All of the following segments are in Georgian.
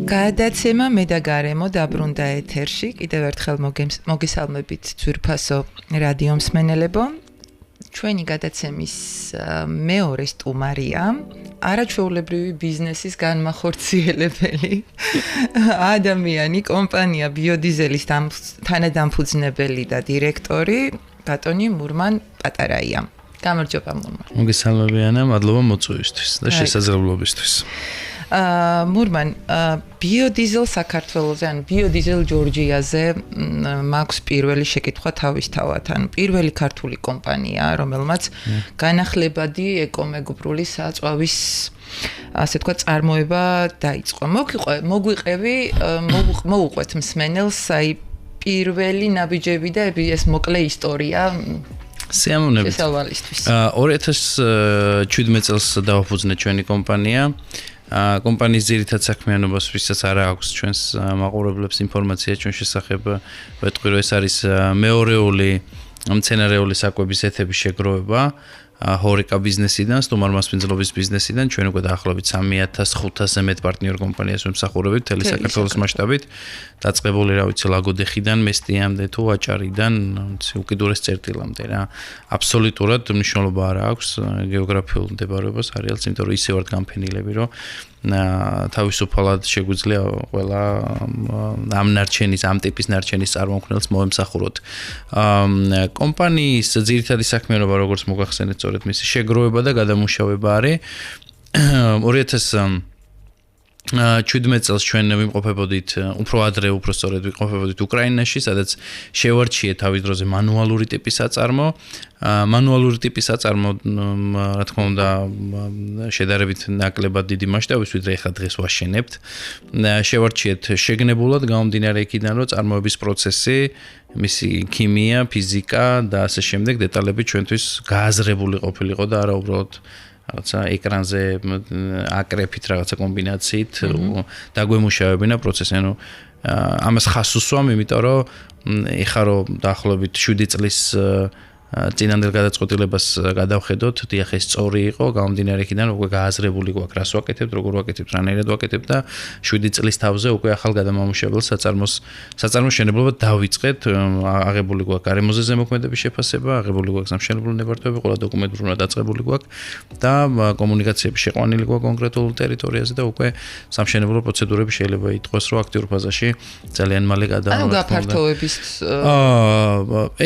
გადაცემა მე და გარემო დაბრუნდა ეთერში. კიდევ ერთხელ მოგესალმებით ძვირფასო რადიო მსმენელებო. ჩვენი გადაცემის მეორე სტუმარია არაჩვეულებრივი ბიზნესის განმახორციელებელი ადამიანი, კომპანია ბიოდიზელის თანადამფუძნებელი და დირექტორი ბატონი მურმან პატარაია. გამარჯობა მურმან. მოგესალმები ანა, მადლობა მოწვევისთვის და შესაძლებლობისთვის. მურმან, ბიოდიზელ საქართველოზე, ან ბიოდიზელ ჯორჯიაზე მაქვს პირველი შეკითხვა თავისთავად. ანუ პირველი ქართული კომპანია, რომელმაც განახლებადი ეკომეგობრული საწვავის ასე თქვა წარმოება დაიწყო. მოგვიყევი, მოუყვეთ მსმენელს, აი პირველი ნაბიჯები და ეს მოკლე ისტორია სიამოვნებით. 2017 წელს დავაფუძნეთ ჩვენი კომპანია. კომპანიის ძირითად საქმიანობას ვისაც არ აქვს ჩვენს მაყურებლებს ინფორმაცია ჩვენ შესახებ ვეტყვი რომ ეს არის მეორეული მცენარეული საკვების ეთების შეგროვება ჰორიკა ბიზნესიდან, სტუმარ მასპინძლობის ბიზნესიდან, ჩვენ უკვე დაახლოებით 3500-ზე მეტ პარტნიორ კომპანიას ვემსახურებით მთელი საქართველოს მასშტაბით. დაწყებული რა ვიცი ლაგოდეხიდან, მესტიამდე თუ აჭარიდან, უკიდურეს წერტილამდე რა. აბსოლუტურად მნიშვნელობა არ აქვს გეოგრაფიულ მდებარეობას არეალს, იმიტომ რომ ისე ვართ განფენილები, რომ თავისუფალად შეგვიძლია ყველა ამ ნარჩენის, ამ ტიპის ნარჩენის წარმომქმნელს მოემსახუროთ. კომპანიის ძირითადი საქმიანობა, როგორც მოგახსენეთ, სწორედ მისი შეგროვება და გადამუშავება არის. 2017 წელს ჩვენ ვიმყოფებოდით, უფრო ადრე, უფრო სწორედ ვიმყოფებოდით უკრაინაში, სადაც შევარჩიეთ თავის დროზე მანუალური ტიპის საწარმო. მანუალური ტიპის საწარმო, რა თქმა უნდა, შედარებით ნაკლებად დიდი მასშტაბის, ვიდრე ახლა დღეს ვაშენებთ. შევარჩიეთ შეგნებულად გამომდინარე იქიდან, რომ წარმოების პროცესი, მისი ქიმია, ფიზიკა და ასე შემდეგ დეტალები ჩვენთვის გააზრებული ყოფილიყო და არა უბრალოდ რაღაცა ეკრანზე აკრეფით რაღაცა კომბინაციით დაგვემუშავებინა პროცესი. ანუ ამას ხას უსვამ, იმიტომ რომ ეხლა რომ დაახლოებით 7 წლის წინანდელ გადაწყვეტილებას გადავხედოთ, დიახ ეს სწორი იყო, გამომდინარე იქიდან უკვე გააზრებული გვაქვს, რას ვაკეთებთ, როგორ ვაკეთებთ, რანაირად ვაკეთებთ და 7 წლის თავზე უკვე ახალ გადამამუშავებელ საწარმოს შენებლობა დავიწყეთ, აღებული გვაქვს გარემოზე ზემოქმედების შეფასება, აღებული გვაქვს სამშენებლო ნებართვები, ყველა დოკუმენტურად დაწყებული გვაქვს და კომუნიკაციები შეყვანილი გვაქვს კონკრეტულ ტერიტორიაზე და უკვე სამშენებლო პროცედურები შეიძლება ითქვას, რომ აქტიურ ფაზაში ძალიან მალე გადავამოწმოთ. ანუ გაფართოების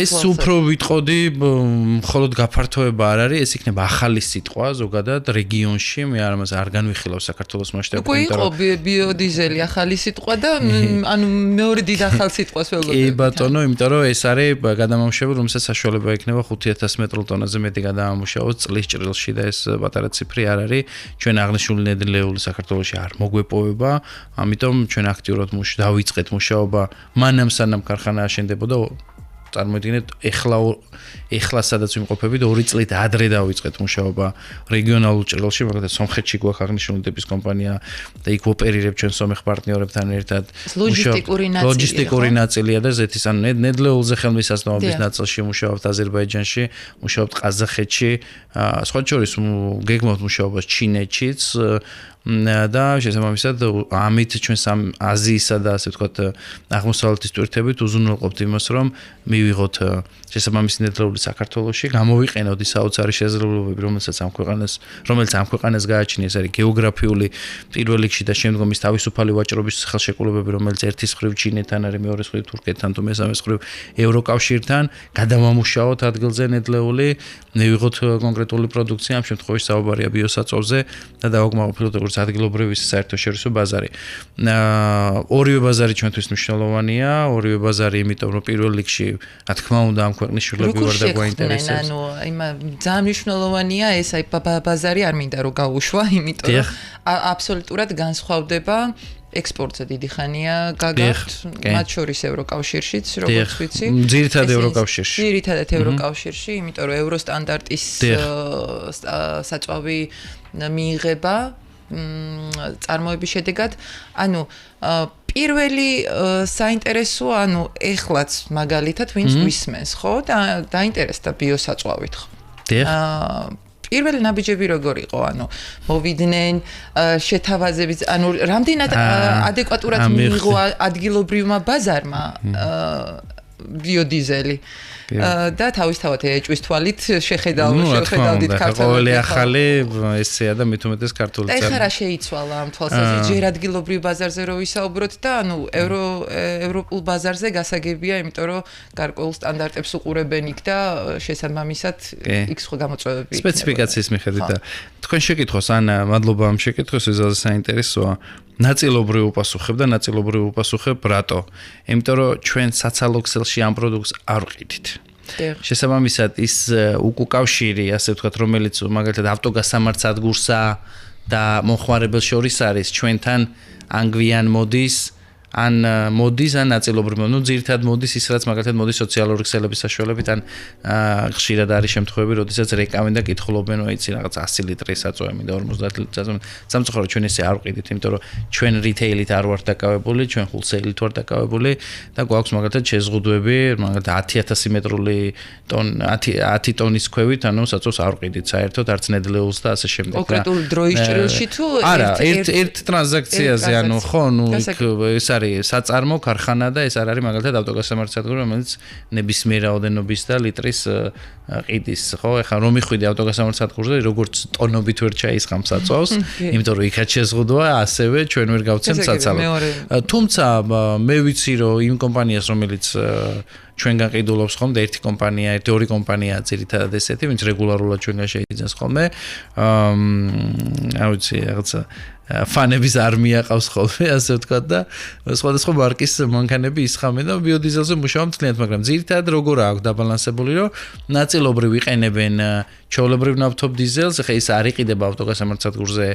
ეს უფრო ვიტყოდი მხოლოდ გაფართოება არ არის, ეს იქნება ახალი სიტყვა ზოგადად რეგიონში, მე ამას არ განვიხილავ საქართველოს მასშტაბით. უკვე იყო ბიოდიზელი ახალი სიტყვა და ანუ მეორე დიდ ახალ სიტყვას ველოდებით. კი ბატონო, იმიტომ რომ ეს არის გადამამუშავებელი, რომელსაც საშუალება ექნება 5000 მეტრულ ტონაზე მეტი გადამამუშავოს წლის ჭრილში და ეს პატარა ციფრი არ არის. ჩვენ აღნიშნული ნედლეული საქართველოში არ მოგვეპოვება, ამიტომ ჩვენ აქტიურად დავიწყეთ მუშაობა მანამ სანამ ქარხანა აშენდებოდა. წარმოიდგინეთ, ეხლა სადაც ვიმყოფებით 2 წლით ადრე დავიწყეთ მუშაობა რეგიონალურ ჭრილში, მაგალითად სომხეთში გვაქვს აღნიშნული ტიპის კომპანია და იქ ოპერირებ ჩვენ სომეხ პარტნიორებთან ერთად. ლოჯისტიკური ნაწილია და ზეთის ან ნედლეულზე ხელმისაწვდომობის ნაწილში მუშაობთ აზერბაიჯანში, მუშაობთ ყაზახეთში, სხვა შორის გეგმავთ მუშაობას ჩინეთშიც და შესაბამისად ამით ჩვენ აზიისა და ასე ვთქვათ აღმოსავლეთის ტვირთებით უზრუნველყოფთ იმას, რომ მივიღოთ შესაბამისი ნედლეული საქართველოში, გამოვიყენოთ ის საოცარი შესაძლებლობები, რომელიც ამ ქვეყანას გააჩნია, ეს არის გეოგრაფიული პირველ რიგში და შემდგომ ის თავისუფალი ვაჭრობის ხელშეკრულებები, რომელიც ერთის მხრივ ჩინეთთან არის, მეორე მხრივ თურქეთთან თუ მესამე მხრივ ევროკავშირთან, გადავამუშაოთ ადგილზე ნედლეული, მივიღოთ კონკრეტული პროდუქცია, ამ შემთხვევაში საუბარია ბიოსაწვავზე და დავაკმაყოფილოთ როგორც ადგილობრივი საერთაშორისო ბაზარი. ორივე ბაზარი ჩვენთვის მნიშვნელოვანია, ორივე ბაზარი, იმიტომ რომ პირველ რიგში, რა თქმა უნდა, ამ ქვეყნის შვილები ვარ და გვაინტერესებს. ანუ ძალიან მნიშვნელოვანია ეს აი ბაზარი არ მინდა რომ გაუშვა, იმიტომ რომ აბსოლუტურად განსხვავდება ექსპორტზე დიდი ხანია გაგაქვთ, მათ შორის ევროკავშირშიც, როგორც ვიცი. ძირითადად ევროკავშირში. ძირითადად ევროკავშირში, იმიტომ რომ ევროსტანდარტის საწვავი მიიღება წარმოების შედეგად. ანუ პირველი საინტერესო, ანუ ეხლაც მაგალითად ვინც გვისმენს, ხო? და დაინტერესდა ბიოსაწვავით, ხო? პირველი ნაბიჯები როგორ იყო? ანუ მოვიდნენ შეთავაზებით, ანუ რამდენად ადეკვატურად მიიღო ადგილობრივმა ბაზარმა ბიოდიზელი და თავისთავად ეჭვის თვალით შეხედავდით ქართულად. ყოველი ახალი ესეა და მით უმეტეს ქართული წერა. ეხლა რა შეიცვალა ამ თვალსაზრისით? ჯერ ადგილობრივ ბაზარზე რო ვისაუბროთ და ანუ ევროპულ ბაზარზე გასაგებია, იმიტომ რომ გარკვეულ სტანდარტებს უყურებენ იქ და შესაბამისად იქ სხვა გამოწვევები. სპეციფიკაციის მიხედვით და თქვენ შეკითხოს ანა, მადლობა ამ შეკითხვის, ზოგადად საინტერესოა. ნაწილობრივ უპასუხებ და ნაწილობრივ უპასუხებ რატო? იმიტომ რომ ჩვენ საცალო ქსელში ამ პროდუქტს არ ვყიდით. შესაბამისად ის უკავშირი, ასე ვთქვათ, რომელიც მაგალითად ავტოგასამართსადგურსა და მომხმარებელს შორის არის, ჩვენთან ანგვიან მოდის ან ნაწილობრივ, ძირითადად მოდის ის, რაც მაგალითად მოდის სოციალური ქსელების საშუალებით, ან ხშირად არის შემთხვევები, როდესაც რეკავენ და კითხულობენ, იცი რაღაც 100 ლიტრი საწვავი მინდა 50 ლიტრი საწვავი. სამწუხაროდ ჩვენ ესე არ ვყიდით, იმიტომ რომ ჩვენ რიტეილით არ ვართ დაკავებული, ჩვენ ჰოლსეილით ვართ დაკავებული და გვაქვს მაგალითად შეზღუდვები, მაგალითად 10000 მეტრული 10 ტონის ქვევით, ანუ საწვავს არ ვყიდით საერთოდ, არც ნედლეულს და ასე შემდეგ. კონკრეტულ დროის ჭრილში თუ ერთ ტრანზაქციაზე, ანუ ხო, ეს საწარმო ქარხანა და ეს არ არის მაგალითად ავტოგასამართსადგური, რომელიც ნებისმიერ რაოდენობის და ლიტრის ყიდის, ხო? ეხლა რომ მიხვიდე ავტოგასამართსადგურზე, როგორც ტონობით ვერ ჩაისხამ საწვავს, იმიტომ რომ იქაც შეზღუდვა, ასევე ჩვენ ვერ გავცემთ საცალო. თუმცა მე ვიცი, რომ იმ კომპანიას, რომელიც ჩვენგან ყიდულობს ხოლმე, ერთი კომპანია, ორი კომპანია ძირითადად ესეთი, ვინც რეგულარულად ჩვენგან შეიძენს ხოლმე. არ ვიცი, რაღაცა ფანების არმია ყავს ხოლმე, ასე ვთქვათ და სხვადასხვა მარკის მანქანები ისხამენ და ბიოდიზელზე მუშაობენ თლიანად, მაგრამ ძირითადად როგორ აქვს დაბალანსებული, რომ ნაწილობრივ იყენებენ ჩვეულებრივ ნავთობ დიზელს, ეხლა ის არ იყიდება ავტოგასამართსადგურზე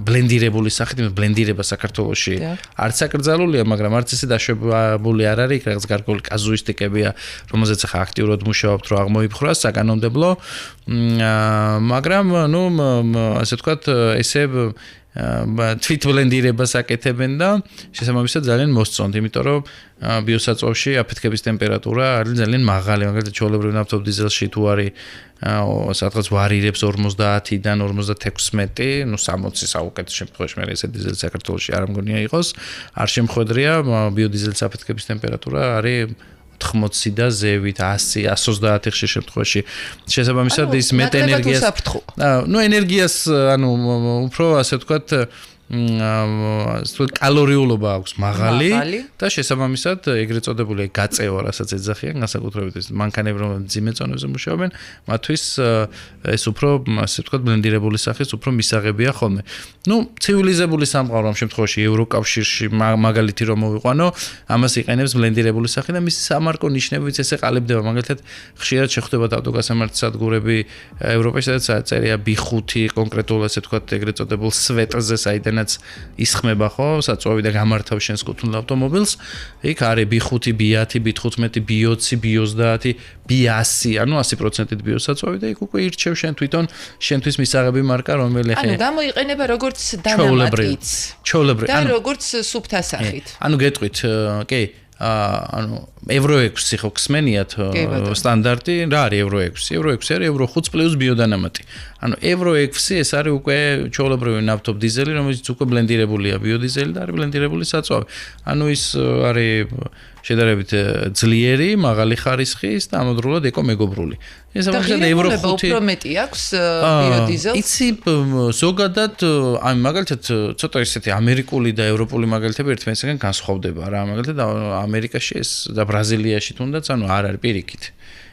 ბლენდირებული სახით, ბლენდირება საქართველოში არც აკრძალულია, მაგრამ არც ისე დაშვებული არ არის, რაღაც გარკვეული კაზუისტიკებია, რომელზეც ახლა აქტიურად მუშაობთ, რომ აღმოიფხრას საკანონმდებლო, მაგრამ ასე ვთქვათ, ესე თვით ბლენდირებას აკეთებენ და შესაბამისად ძალიან მოსწონთ, იმიტომ რომ ბიოსაწვავში აფეთქების ტემპერატურა არის ძალიან მაღალი, მაგალითად ჩვეულებრივ ნავთობ დიზელში თუ არის სადღაც ვარირებს 50-დან 56, 60 საუკეთესო შემთხვევაში, მე ესე დიზელი საქართველოში არ მგონია იყოს, არ შემხვედრია, ბიოდიზელის აფეთქების ტემპერატურა არის 80 და ზევით 100, 130 ხშირ შემთხვევაში. შესაბამისად ის მეტ ენერგიას, ენერგიას, უფრო ასე ვთქვათ, კალორიულობა აქვს მაღალი და შესაბამისად ეგრეთ წოდებული გაწევა, რასაც ეძახიან, განსაკუთრებით ეს მანქანები, რომლებიც ძიმე წონებზე მუშაობენ, მათთვის ეს უფრო ასე ვთქვათ ბლენდირებული სახის უფრო მისაღებია ხოლმე. ცივილიზებული სამყარო ამ შემთხვევაში ევროკავშირში მაგალითი რომ მოვიყვანო, ამას იყენებს ბლენდირებული სახი და მისი სამარკო ნიშნებიც ესე ყალიბდება. მაგალითად, ხშირად შეხვდებათ ავტოგასამართსადგურები ევროპაში, სადაც წერია B5 კონკრეტულად ასე ვთქვათ ეგრეთ წოდებულ სვეტრზე, საიდანაც ისხმება ხო, საწვავი და გამართავს შენს კუთვნილ ავტომობილს. იქ არის B5, B10, B15, B20, B30, B100, ანუ 100%-ით ბიოსაწვავი და იქ უკვე ირჩევ შენ თვითონ შენთვის მისაღები მარკა, რომელი ხე. გამოიყენება როგორც დანამატიც. ჩვეულებრივ. და როგორც სუფთა სახით. გეტყვით, კი. Euro 6 ხო ხსმენიათ სტანდარტი, რა არის Euro 6? Euro 6 არის Euro 5 პლუს ბიოდანამატი. Euro 6 ეს არის უკვე ჩვეულებრივი ნავთობ დიზელი, რომელიც უკვე ბლენდირებულია ბიოდიზელი და არის ბლენდირებული საწვავი. ის არის შედარებით ძლიერი, მაღალი ხარისხის და ამავდროულად ეკომეგობრული. ეს ამაშად Euro 5 უფრო მეტი აქვს ბიოდიზელს. იცი ზოგადად მაგალითად ცოტა ისეთი ამერიკული და ევროპული მაგალითები ერთმანეთისგან განსხვავდება რა. მაგალითად ამერიკაში ეს და ბრაზილიაში თუნდაც არ არის პირიქით.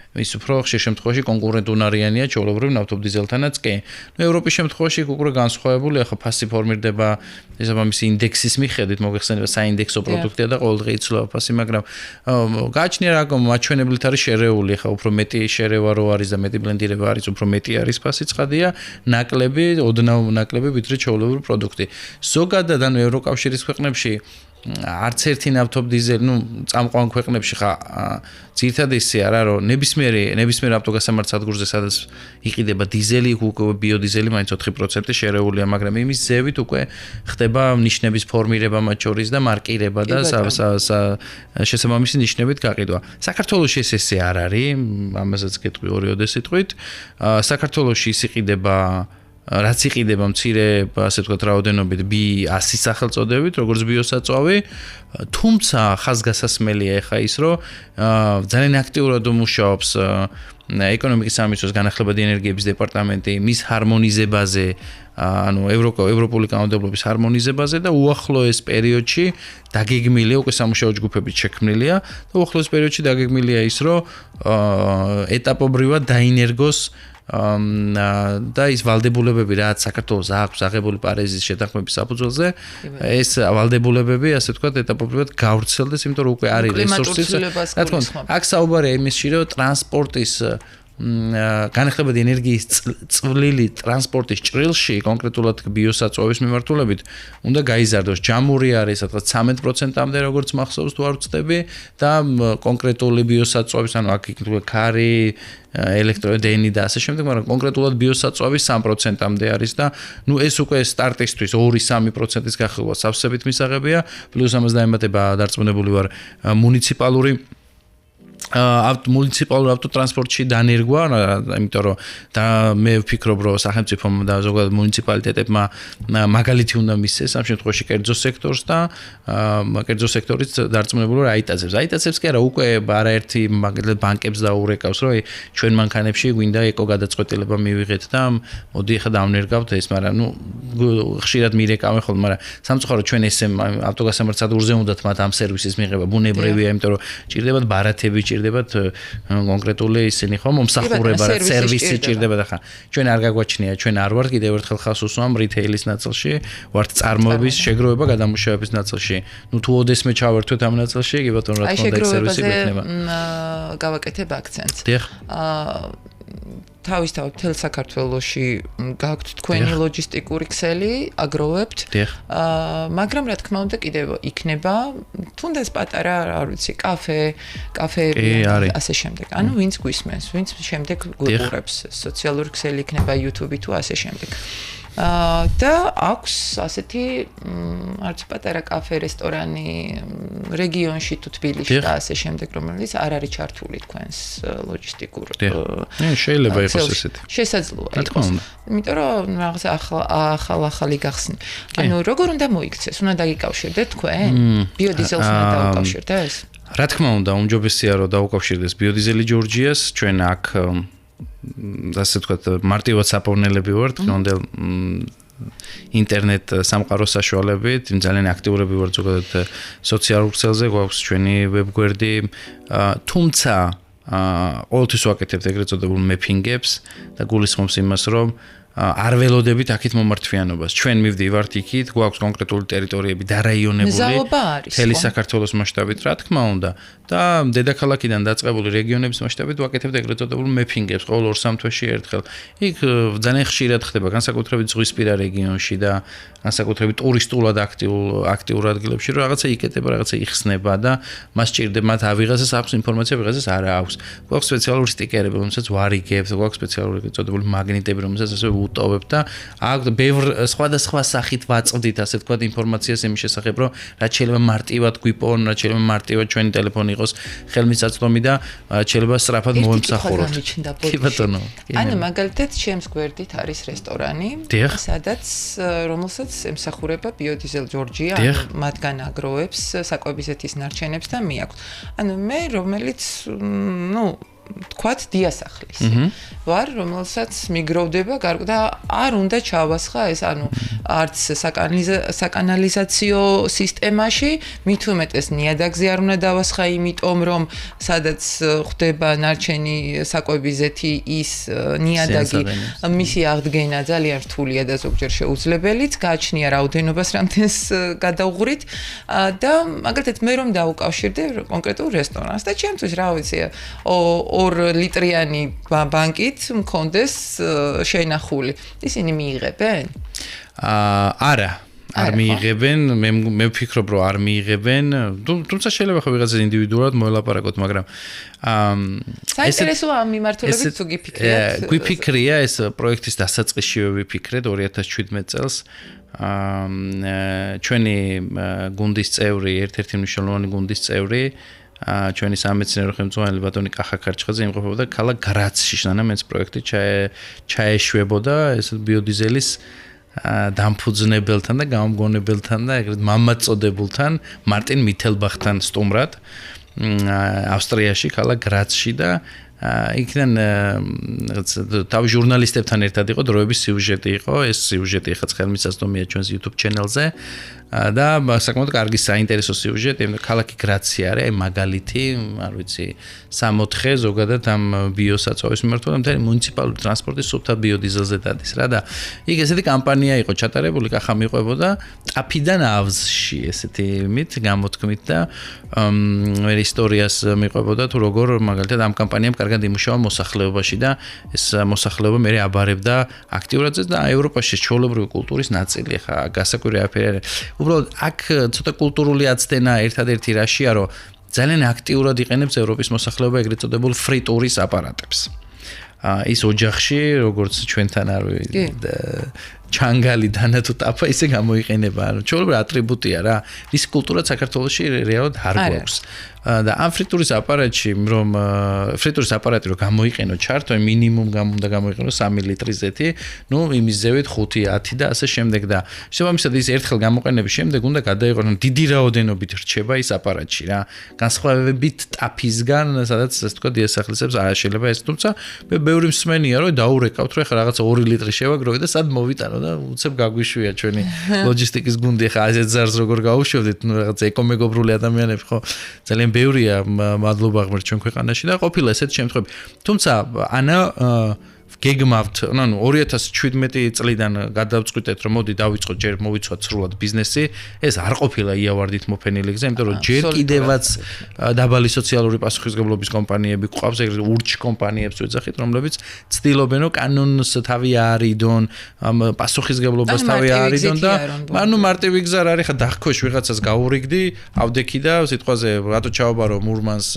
ის უფრო ხშირ შემთხვევაში კონკურენტუნარიანია ჩვეულებრივ ნავთობ დიზელთანაც კი. ევროპის შემთხვევაში უკვე განსხვავებული, ახლა ფასი ფორმირდება ესაბამისი ინდექსის მიხედვით, მოგეხსენება საინდექსო პროდუქტია და ყოველდღე იცვლება ფასი, მაგრამ გააჩნია რა მაჩვენებლით არის შერეული, ახლა უფრო მეტი შერევა რო არის და მეტი ბლენდირება არის, უფრო მეტი არის ფასი ცხადია, ნაკლები, ოდნავ ნაკლები ვიდრე ჩვეულებრივი პროდუქტი. ზოგადად ევროკავშირის ქვეყნებში არც ერთი ნავთობ დიზელი, წამყვან ქვეყნებში ხა ძირითადად ისე არა, რომ ნებისმიერ ავტოგასამართ სადგურზე სადაც იყიდება დიზელი, უკვე ბიოდიზელი მაინც 4% შერეულია, მაგრამ იმის ზევით უკვე ხდება ნიშნების ფორმირება მათ შორის და მარკირება და შესაბამისი ნიშნებით გაყიდვა. საქართველოში ესე არ არის, ამასაც გეტყვი ორიოდე სიტყვით. საქართველოში ის იყიდება რაც იყიდება მცირე, ასე ვთქვათ, რაოდენობით B100 სახელწოდებით, როგორც ბიოსაწვავი, თუმცა ხაზგასასმელია ახლა ის, რომ ძალიან აქტიურად მუშაობს ეკონომიკის სამინისტროს განახლებადი ენერგიების დეპარტამენტი მის ჰარმონიზებაზე, ანუ ევროპული კანონმდებლობის ჰარმონიზებაზე და უახლოეს პერიოდში დაგეგმილია, უკვე სამუშაო ჯგუფებით შექმნილია და უახლოეს პერიოდში დაგეგმილია ის, რომ ეტაპობრივად დაინერგოს და ის ვალდებულებები რაც საქართველოს აქვს აღებული პარიზის შეთანხმების საფუძველზე ეს ვალდებულებები ასე ვთქვათ ეტაპობრივად გავრცელდეს, იმიტომ რომ უკვე არის რესურსის. რა თქმა უნდა, აქ საუბარია იმისში, რომ ტრანსპორტის განახლებადი ენერგიის წვლილი ტრანსპორტის ჭრილში, კონკრეტულად ბიოსაწვავის მიმართულებით, უნდა გაიზარდოს. ჯამური არის სადღაც 13%-მდე, როგორც მახსოვს თუ არ ვცდები და კონკრეტული ბიოსაწვავის, ანუ აქ იქნება ქარი, ელექტროდენი და ასე შემდეგ, მაგრამ კონკრეტულად ბიოსაწვავის 3%-მდე არის და ეს უკვე სტარტისთვის 2-3%-ის გახილვა სავსებით მისაღებია, პლუს ამას დაემატება დარწმუნებული ვარ მუნიციპალური მუნიციპალურ ავტოტრანსპორტში დანერგვა, იმიტომ რომ მე ვფიქრობ, რომ სახელმწიფომ და ზოგადად მუნიციპალიტეტებმა მაგალითი უნდა მისცეს ამ შემთხვევაში კერძო სექტორს და კერძო სექტორის დარწმუნებული რომ აიტაცებს კი არა, უკვე არაერთი მაგალითად ბანკებს დაურეკავს, რომ ჩვენ მანქანებში გვინდა ეკო გადაწყვეტილება მივიღეთ და მოდი ახლა დავნერგავთ ეს, მაგრამ ხშირად მირეკავენ ხოლმე, მაგრამ სამწუხაროდ ჩვენ ესე ავტოგასამართ სადგურზე უნდათ მათ ამ სერვისის მიღება ბუნებრივია, იმიტომ რომ ჭირდებათ ბარათები, ჭირდებათ კონკრეტული ისინი ხო მომსახურება, სერვისი ჭირდებათ. ახლა ჩვენ არ გაგვაჩნია, ჩვენ არ ვართ კიდევ ერთხელ ხას უსვამ რიტეილის ნაწილში, ვართ წარმოების, შეგროვება, გადამუშავების ნაწილში. თუ ოდესმე ჩავერთვეთ ამ ნაწილში, კი ბატონო, რა თქმა უნდა, სერვისი გვექნება. გავაკეთებ აქცენტს. თავისთავად მთელ საქართველოში გაქვთ თქვენი ლოჯისტიკური ქსელი, აგროვებთ. მაგრამ რა თქმა უნდა კიდევ იქნება თუნდაც პატარა, არ ვიცი, კაფეები, ასე შემდეგ. ანუ ვინც გვისმენს, ვინც შემდეგ გვიყურებს, სოციალური ქსელი იქნება YouTube-ი თუ ასე შემდეგ. და აქვს ასეთი არც პატარა კაფე, რესტორანი რეგიონში თუ თბილისში და ასე შემდეგ, რომელიც არ არის ჩართული თქვენს ლოჯისტიკურ შეიძლება იყოს ესეთი. შესაძლოა იყოს. იმიტომ რომ რაღაცა ახალი გახსნი. ანუ როგორ უნდა მოიქცეს? უნდა დაგიკავშირდეთ თქვენ? ბიოდიზელს უნდა დაუკავშირდეს? რა თქმა უნდა, უმჯობესია რომ დაუკავშირდეს ბიოდიზელი ჯორჯიას, ჩვენ აქ ასე ვთქვათ, მარტივად საპოვნელები ვართ, გონდელ ინტერნეტ სამყაროს საშუალებით, ძალიან აქტიურები ვართ ზოგადად სოციალურ ქსელზე, გვაქვს ჩვენი ვებგვერდი, თუმცა ყოველთვის ვაკეთებთ ეგრეთ წოდებულ მეფინგებს და გულისხმობს იმას, რომ არ ველოდებით აქეთ მომართვიანობას. ჩვენ მივდივართ იქით, გვაქვს კონკრეტული ტერიტორიები დარაიონებული, მთელი საქართველოს მასშტაბით, რა თქმა უნდა. და დედაქალაქიდან დაწყებული რეგიონების მასშტაბით ვაკეთებთ ეგრეთ წოდებულ მეფინგებს ყოველ 2-3 თვეში ერთხელ. იქ ძალიან ხშირად ხდება, განსაკუთრებით ზღვისპირა რეგიონში და განსაკუთრებით ტურისტულად აქტიურ ადგილებში, რომ რაღაცა იკეთება, რაღაცა იხსნება და მას ჭირდება, მათ ავიღაზეს აქვს ინფორმაცია, ვიღაზეს არ აქვს. გვაქვს სპეციალური სტიკერები, რომელსაც ვარიგებთ, გვაქვს სპეციალური ეგრეთ წოდებული მაგნიტები, რომელსაც ასე ვუტოვებთ და აქ ბევრ სხვადასხვა სახით ვაწვდით, ასე ვთქვათ, ინფორმაციას იმის შესახებ, რომ რაც შეიძლება მარტივად გვიპოვონ, რაც შეიძლება მარტივად ჩვენი ტელეფონი იყოს ხელმისაწვდომი და შეიძლება სწრაფად მოემსახუროთ. კი ბატონო. ანუ მაგალითად ჩემს გვერდით არის რესტორანი, სადაც რომელსაც ემსახურება ბიოდიზელ ჯორჯია, მათგან აგროვებს საკვებისეთის ნარჩენებს და მიაქვს. ანუ მე რომელიც თქვათ დიასახლისი ვარ, რომელსაც მიგროვდება და არ უნდა ჩავასხა ეს, ანუ არც საკანალიზაციო სისტემაში, მით უმეტეს ნიადაგზე არ უნდა დავასხა, იმიტომ რომ სადაც ხდება ნარჩენი საკვებიზეთი ის ნიადაგი, მისი აღდგენა ძალიან რთულია და ზოგჯერ შეუძლებელიც, გააჩნია რაოდენობას რამდენს გადავღვრით და მაგალითად მე რომ დავუკავშირდე კონკრეტულ რესტორანს და ჩემთვის რა ვიცი 2 ლიტრიანი ბანკით მქონდეს შენახული. ისინი მიიღებენ? არა. არ მიიღებენ, მე ვფიქრობ, რომ არ მიიღებენ, თუმცა შეიძლება ხო ვიღაცა ინდივიდუალურად მოელაპარაკოთ, მაგრამ საინტერესოა ამ მიმართულებით თუ გიფიქრიათ? გვიფიქრია ეს პროექტის დასაწყისშივე ვიფიქრეთ 2017 წელს. ჩვენი გუნდის წევრი, ერთ-ერთი მნიშვნელოვანი გუნდის წევრი, ჩვენი სამეცნიერო ხელმძღვანელი ბატონი კახა ქარჩხაძე იმყოფებოდა ქალაქ გრაცში, სანამ ეს პროექტი ჩაეშვებოდა, ეს ბიოდიზელის დამფუძნებელთან და გამომგონებელთან და ეგრეთ მამაწოდებულთან მარტინ მითელბახთან სტუმრად ავსტრიაში ქალაქ გრაცში და იქიდან თავი ჟურნალისტებთან ერთად იყო დროების სიუჟეტი იყო ეს სიუჟეტი ხაც ხელმისაწვდომია ჩვენს YouTube channel-ზე და საკმაოდ კარგი საინტერესო სიუჟეტი ქალაქი გრაცი არის აი მაგალითი არ ვიცი 64 ზოგადად ამ ბიოსაწვავის მიმართულებით მთელი მუნიციპალური ტრანსპორტი სუფთა ბიოდიზელზე დადის რა და იქ ესეთი კამპანია იყო ჩატარებული კახა მიყვებოდა ტაფიდან ავზში ესეთი მით გამოთქმით და მე ისტორიას მიყვებოდა თუ როგორ მაგალითად ამ კამპანიამ კარგად იმუშავა მოსახლეობაში და ეს მოსახლეობა მე აბარებდა აქტიურად და ევროპაში ჩვეულებრივი კულტურის ნაწილი ხა გასაკვირი აფერი უბრალოდ აქ ცოტა კულტურული აცდენა ერთადერთი რაშია რომ ძალიან აქტიურად იყენებს ევროპის მოსახლეობა ეგრეთ წოდებულ ფრიტურის აპარატებს. ის ოჯახში როგორც ჩვენთან არის ჩანგალი დანა თუ ტაფა ისე გამოიყენება. ანუ ჩვეულებრივი ატრიბუტია რა. ის კულტურა საქართველოში რეალურად არ გვაქვს. და ამ ფრიტურის აპარატში რომ ფრიტურის აპარატი რომ გამოიყენო ჩართო მინიმუმ უნდა გამოიყენო 3 ლიტრი ზეთი, ნუ იმის ზევით 5-10 და ასე შემდეგ და შესაბამისად ის ერთხელ გამოყენების შემდეგ უნდა გადაიყენონ დიდი რაოდენობით რჩება ის აპარატში რა. განსხვავებით ტაფისგან, სადაც ასე თქვა დიასახლისებს არ შეიძლება ეს, თუმცა მე ბევრი მსმენია რომ დაურეკავთ რომ ეხლა რაღაცა 2 ლიტრი შევაგროვე და სად მოვიტანო და უცებ გაგვიშვია ჩვენი ლოჯისტიკის გუნდი ხა ასეთ ზარს როგორ გაუშვებდით, ნუ რაღაცა ეკომეგობრული ადამიანები ხო ძალიან ბევრია მადლობა ღმერთ ჩვენ ქვეყანაში და ყოფილა ესეთ შემთხვევები. თუმცა ანა გეგმავთ, ანუ 2017 წლიდან გადავწყვიტეთ რომ მოდი დავიწყოთ ჯერ მოვიცვათ სრულად ბიზნესი, ეს არ ყოფილა იავარდით მოფენილი გზა, იმიტომ რომ ჯერ კიდევაც დაბალი სოციალური პასუხისმგებლობის კომპანიები გვყავს, ეგრეთ ურჩ კომპანიებს ვეძახით, რომლებიც ცდილობენ რომ კანონს თავი არიდონ, პასუხისმგებლობას თავი არიდონ და ანუ მარტივი გზა არის, ხა დახქვეშ ვიღაცას გაურიგდი, ავდექი და სიტყვაზე რატო ჩავაბარო მურმანს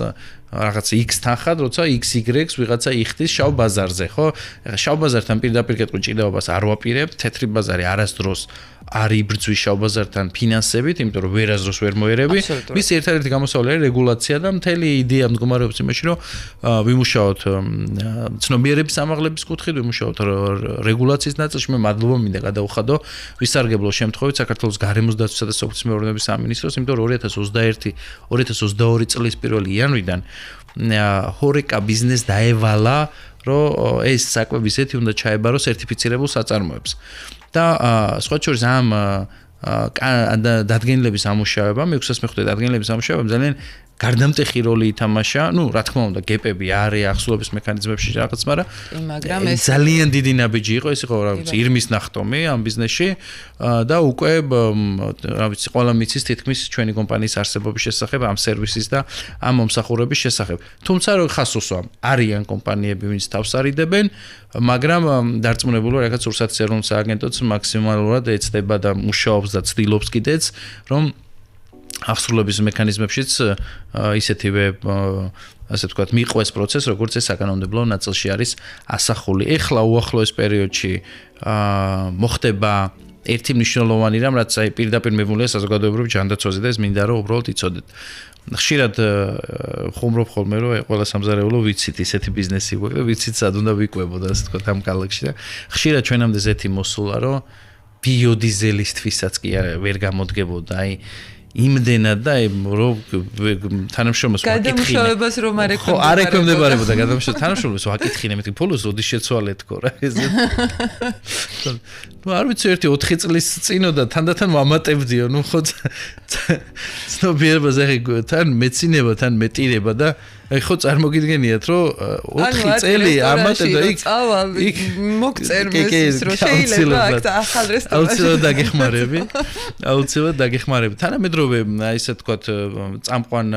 რაღაცა X-თან ხად, როცა XY-ს ვიღაცა იხდის შავ ბაზარზე, ხო? ეხლა შავ ბაზართან პირდაპირ კეთილ ჭიდაობას არ ვაპირებ, თეთრი ბაზარი არასდროს არ იბრძვის შავ ბაზართან ფინანსებით, იმიტომ რომ ვერასდროს ვერ მოერები. მის ერთადერთი გამოსავალი არის რეგულაცია და მთელი იდეა მდგომარეობს იმაში, რომ ვიმუშაოთ ცნობიერების ამაღლების კუთხით, ვიმუშაოთ რეგულაციის ნაწილში. მე მადლობა მინდა გადავხადო ვისარგებლო შემთხვევით საქართველოს გარემოს დაცვისა და სოფლის მეურნეობის სამინისტროს, იმიტომ რომ 2022 წლის 1 იანვრიდან ჰორეკა ბიზნეს დაევალა, რომ ეს საკვები ისეთი უნდა ჩაებარო სერტიფიცირებულ საწარმოებს. და სხვა შორის ამ დადგენილების ამუშავება, მე 600 მეხუთე დადგენილების ამუშავება ძალიან გარდამტეხი როლი ითამაშა, ნუ რა თქმა უნდა გეპები არის ახსოვების მექანიზმებში რაღაც, მაგრამ ეს ძალიან დიდი ნაბიჯი იყო, ეს იყო რა ვიცი, ირმის ნახტომი ამ ბიზნესში და უკვე რა ვიცი, ყველა მიცის თითქმის ჩვენი კომპანიის არსებობის შესახებ, ამ სერვისის და ამ მომსახურების შესახებ. თუმცა რო ხასოსვა არიან კომპანიები, ვინც თავს არიდებენ, მაგრამ დარწმუნებული ვარ, რაღაც რუსეთის ეროვნულ სააგენტოც მაქსიმალურად ეცდება და მუშაობს და ცდილობს კიდეც, რომ აღსრულების მექანიზმებშიც ისეთივე ასე ვთქვათ მიყვეს პროცესს, როგორც ეს საკანონმდებლო ნაწილში არის ასახული. ეხლა უახლოეს პერიოდში მოხდება ერთი მნიშვნელოვანი რამ, რაც აი პირდაპირ მებუნია საზოგადოებრივ ჯანდაცვაზე და ეს მინდა რომ უბრალოდ იცოდეთ. ხშირად ხუმრობ ხოლმე რომ აი ყველა სამზარეულო ვიცით ისეთი ბიზნესი გვაქვს და ვიცით სად უნდა ვიკვებოდო ასე ვთქვათ ამ კალათში და ხშირად ჩვენამდე ზეთი მოსულა რომ ბიოდიზელისთვისაც კი ვერ გამოდგებოდა აი იმდენად და რომ თანამშრომლებს ვაკითხინე. გადამუშავებას რომ არ ექვემდებარებოდა. ხო, არ ექვემდებარებოდა გადამუშავებას. თანამშრომლებს ვაკითხინე, მეთქი ფულოს როდის შეცვალე თქო რა ეს. ნუ არ ვიცი 1-4 წლის წინო და თანდათან ვამატებდიო, ნუ ხო ცნობიერებას ახი თან მეცინება, თან მეტირება და აი ხო წარმოგიდგენიათ რომ 4 წელი ამატებ და იქ მოგწერმეს რომ შეიძლება აქ ახალ რესტორანში აუცილებლად დაგეხმარები. თანამედროვე აი ესე თქვათ წამყვან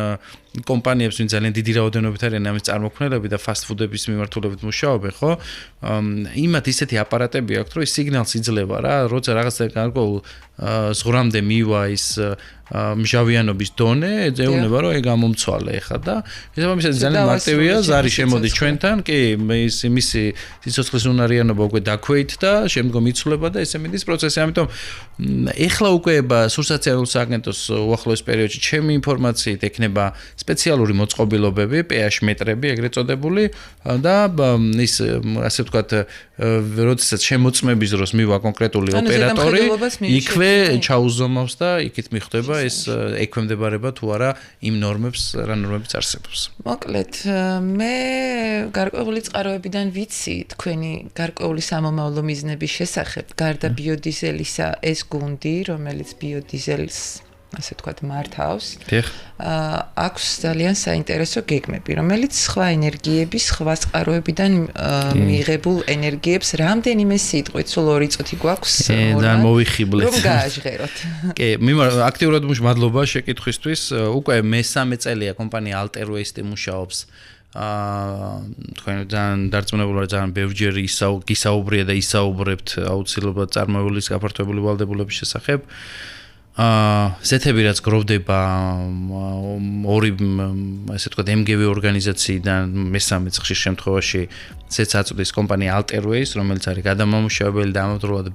კომპანიებს ვინ ძალიან დიდი რაოდენობით არიან ამის წარმოქმნელები და ფასტ ფუდების მიმართულებით მუშაობენ, ხო? იმათ ისეთი აპარატები აქვთ, რომ ის სიგნალს იძლევა რა, როცა რაღაცა გარკვეულ ზღვრამდე მივა ის მჟავიანობის დონე, ეძეუნება რომ ეგ გამომცვალე ხა და შესაბამისად ძალიან მარტივია, ზარი შემოდის ჩვენთან, კი, მისი სიცოცხლის უნარიანობა უკვე დაქვეით და შემდგომ იცვლება და ესე მიდის პროცესი, ამიტომ ეხლა უკვე სურსათიარულო სააგენტოს უახლოეს პერიოდში ჩემი ინფორმაციით ექნება სპეციალური მოწყობილობები, pH მეტრები ეგრეთ წოდებული და ის ასე ვთქვათ, როდესაც შემოწმების დროს მივა კონკრეტული ოპერატორი, იქვე ჩაუზომავს და იქით მიხვდება ეს ექვემდებარება თუ არა იმ ნორმებს, რა ნორმებიც არსებობს. მოკლედ, მე გარკვეული წყაროებიდან ვიცი თქვენი გარკვეული სამომავლო მიზნების შესახებ, გარდა ბიოდიზელისა ეს გუნდი, რომელიც ბიოდიზელს ასე ვთქვათ მართავს. აქვს ძალიან საინტერესო გეგმები, რომელიც სხვა ენერგიების, სხვა წყაროებიდან მიღებულ ენერგიებს რამდენიმე სიტყვით, სულ 2 წუთი გვაქვს. ძალიან მოვიხიბლეთ. რომ გააჟღეროთ. კი, აქტიურად მადლობა შეკითხვისთვის. უკვე მე-3 წელია კომპანია Alter Waste მუშაობს. თქვენ ძალიან დარწმუნებული ვარ, ძალიან ბევრჯერ გისაუბრია და ისაუბრებთ აუცილებლად წარმოებული გაფართოებული ვალდებულების შესახებ. ზეთები რაც გროვდება ორი ასე ვთქვათ MGV ორგანიზაციიდან მე-3 ხშირ შემთხვევაში ზეთს აწვდის კომპანია Alter Waste, რომელიც არის გადამამუშავებელი და ამავდროულად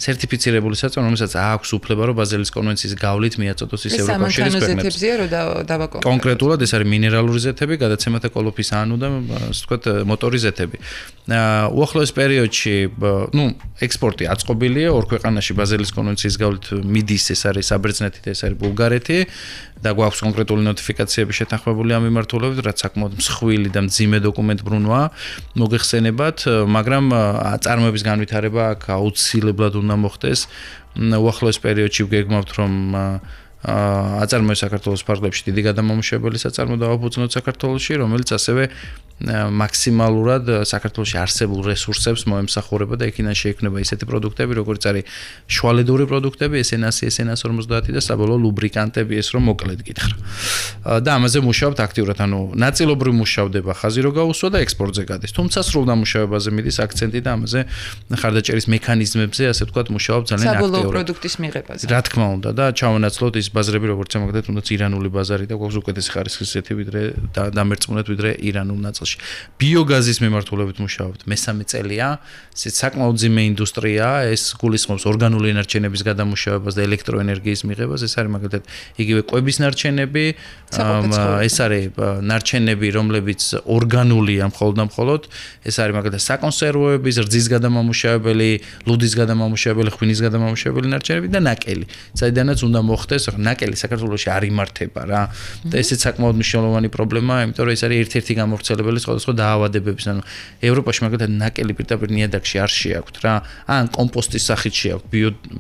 სერტიფიცირებული საწარმო, რომელსაც აქვს უფლება რომ ბაზელის კონვენციის გავლით მიაწოდოს ის ევროკავშირის ქვეყნებს. ზეთებზია რომ დავაკონკრეტოთ. კონკრეტულად ეს არის მინერალური ზეთები, გადაცემათა კოლოფის ანუ და ასე ვთქვათ მოტორი ზეთები. უახლოეს პერიოდში, ექსპორტი აწყობილია ორ ქვეყანაში ბაზელის კონვენციის გავლით მიდის, ეს არის საბერძნეთი და ეს არის ბულგარეთი და გვაქვს კონკრეტული ნოტიფიკაციები შეთანხმებული ამ მიმართულებით, რაც საკმაოდ მსხვილი და მძიმე დოკუმენტბრუნვაა მოგეხსენებათ, მაგრამ წარმოების განვითარება აქ აუცილებლად უნდა მოხდეს. უახლოეს პერიოდში ვგეგმავთ, რომ აწარმოებს საქართველოს ფარგლებში დიდი გადამამუშავებელი საწარმო დავაფუძნოთ საქართველოში, რომელიც ასევე მაქსიმალურად საქართველოში არსებულ რესურსებს მოემსახურება და იქიდან შეიქმნება ისეთი პროდუქტები, როგორც არის შუალედური პროდუქტები, SNS50 და საბოლოო ლუბრიკანტები, ეს რომ მოკლედ გითხრა. და ამაზე მუშაობთ აქტიურად, ანუ ნაწილობრივ მუშავდება ხაზი რო გაუსვა და ექსპორტზე გადის. თუმცა სრულ დამუშავებაზე მიდის აქცენტი და ამაზე ხარდაჭერის მექანიზმებზე, ასე ვთქვათ, მუშაობ ძალიან აქტიურად. საბოლოო პროდუქტის მიღებაზე. რა თქმა უნდა და ჩავანაცვლოთ ის ბაზრები, როგორც ამაგდეთ, თუნდაც ირანული ბაზარი და გვაქვს უკეთესი ხარისხის ზეთი ვიდრე დამერწმუნეთ ვიდრე ირანულ ნაწილში. ბიოგაზის მიმართულებით მუშაობთ მე-3 წელია, ეს საკმაოდ ძიმე ინდუსტრიაა, ეს გულისხმობს ორგანული ენარჩენების გადამუშავებას და ელექტროენერგიის მიღებას, ეს არის მაგალითად იგივე კვების ნარჩენები, ეს არის ნარჩენები, რომლებიც ორგანულია მხოლოდ, ეს არის მაგალითად საკონსერვოების, რძის გადამამუშავებელი, ლუდის გადამამუშავებელი, ღვინის გადამამუშავებელი ნარჩენები და ნაკელი. საიდანაც უნდა მოხდეს, ნაკელი საქართველოში არ იმართება რა. და ესეც საკმაოდ მნიშვნელოვანი პრობლემაა, იმიტომ რომ ეს არის ერთ-ერთი გამავრცელებელი სხვადასხვა დაავადებების, ანუ ევროპაში მაგალითად ნაკელი პირდაპირ ნიადაგში არ შეაქვთ რა, ან კომპოსტის სახით შეაქვთ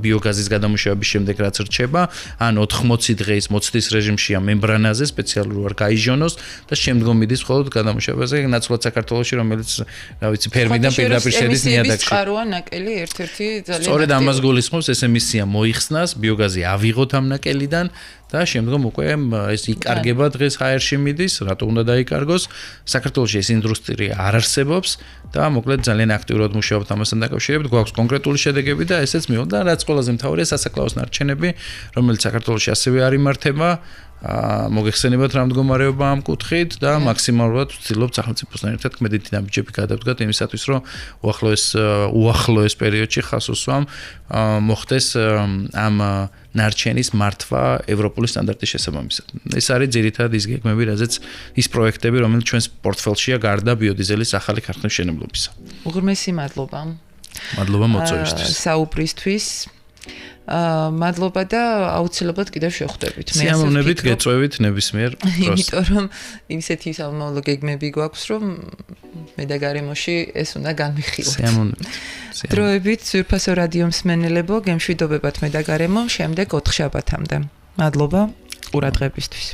ბიოგაზის გადამუშავების შემდეგ რაც რჩება, ან 80 დღეის მოცდის რეჟიმშია მემბრანაზე სპეციალურად არ გაიჟონოს და შემდგომ მიდის მხოლოდ გადამუშავებაზე, ნაცვლად საქართველოში, რომელიც რა ვიცი, ფერმიდან პირდაპირ შედის ნიადაგში. წყაროა ნაკელი ერთ-ერთი ძალიან სწორედ ამას გულისხმობს ეს ემისია მოიხსნას, ბიოგაზი ავიღოთ ამ ნაკელიდან და შემდგომ უკვე ეს იკარგება დღეს ჰაერში მიდის, რატო უნდა დაიკარგოს? საქართველოში ეს ინდუსტრია არ არსებობს და მოკლედ ძალიან აქტიურად მუშაობთ ამასთან დაკავშირებით, გვაქვს კონკრეტული შედეგები და ესეც მივიდა, რაც ყველაზე მთავარია სასაკლაოს ნარჩენები, რომელიც საქართველოში ასევე არ იმართება. მოგეხსენებათ რა მდგომარეობა ამ კუთხით და მაქსიმალურად ვცდილობთ სახელმწიფოსთან ერთად კმედითი ნაბიჯები გადავდგათ იმისათვის, რომ უახლოეს პერიოდში ხას უსვამ მოხდეს ამ ნარჩენის მართვა ევროპული სტანდარტის შესაბამისად. ეს არის ძირითადად ის გეგმები, რაზეც ის პროექტები, რომელიც ჩვენს პორტფელშია გარდა ბიოდიზელის ახალი ქარხნის მშენებლობისა. უღრმესი მადლობა. მადლობა მოწვევისთვის. საუბრისთვის. მადლობა და აუცილებლად კიდევ შევხვდებით. სიამოვნებით გეწვევით ნებისმიერ დროს. იმიტომ რომ ისეთი სამომავლო გეგმები გვაქვს, რომ მე და გარემოში ეს უნდა განვიხილოთ. სიამოვნებით. დროებით ძვირფასო რადიო მსმენელებო, გემშვიდობებათ მე და გარემო, შემდეგ 4 შაბათამდე. მადლობა ყურადღებისთვის.